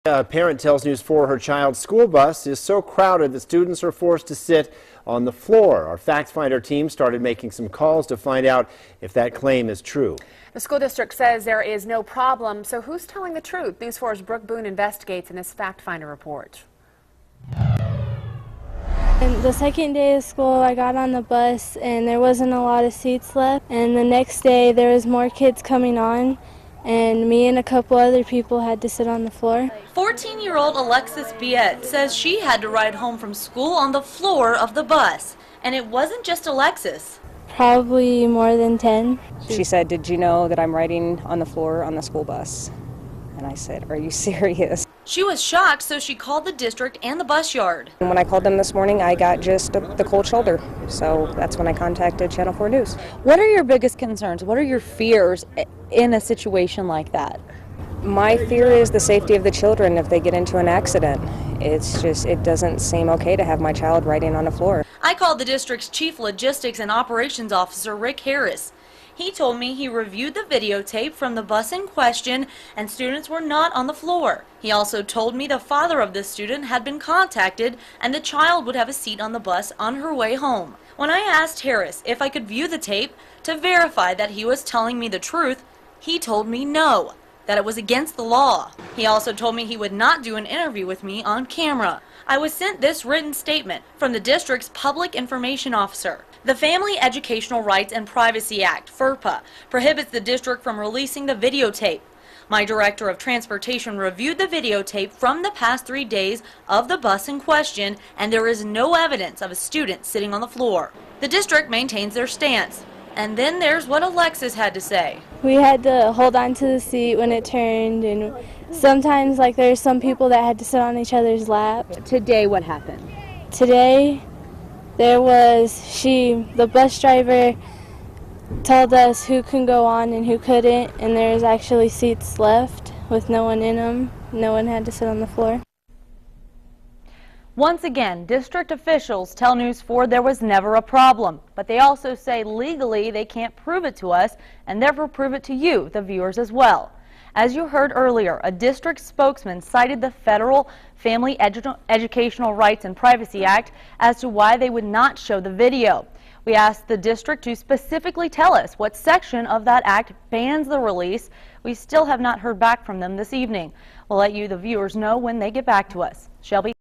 A parent tells News 4 her child's school bus is so crowded that students are forced to sit on the floor. Our Fact Finder team started making some calls to find out if that claim is true. The school district says there is no problem, so who's telling the truth? News 4's Brooke Boone investigates in this Fact Finder report. And the second day of school, I got on the bus and there wasn't a lot of seats left. And the next day, there was more kids coming on, and me and a couple other people had to sit on the floor. 14-year-old Alexis Biet says she had to ride home from school on the floor of the bus. And it wasn't just Alexis. Probably more than 10. She said, "Did you know that I'm riding on the floor on the school bus?" And I said, "Are you serious?" She was shocked, so she called the district and the bus yard. And when I called them this morning, I got just the cold shoulder. So that's when I contacted Channel 4 News. What are your biggest concerns? What are your fears in a situation like that? My fear is the safety of the children if they get into an accident. It doesn't seem okay to have my child riding on the floor. I called the district's chief logistics and operations officer, Rick Harris. He told me he reviewed the videotape from the bus in question and students were not on the floor. He also told me the father of this student had been contacted and the child would have a seat on the bus on her way home. When I asked Harris if I could view the tape to verify that he was telling me the truth, he told me no, that it was against the law. He also told me he would not do an interview with me on camera. I was sent this written statement from the district's public information officer. The Family Educational Rights and Privacy Act, FERPA, prohibits the district from releasing the videotape. My director of transportation reviewed the videotape from the past 3 days of the bus in question, and there is no evidence of a student sitting on the floor. The district maintains their stance. And then there's what Alexis had to say. We had to hold on to the seat when it turned, and sometimes there's some people that had to sit on each other's lap. Today, what happened? Today, the bus driver told us who can go on and who couldn't, and there was actually seats left with no one in them. No one had to sit on the floor. Once again, district officials tell News 4 there was never a problem, but they also say legally they can't prove it to us and therefore prove it to you, the viewers, as well. As you heard earlier, a district spokesman cited the Federal Family Educational Rights and Privacy Act as to why they would not show the video. We asked the district to specifically tell us what section of that act bans the release. We still have not heard back from them this evening. We'll let you, the viewers, know when they get back to us. Shelby?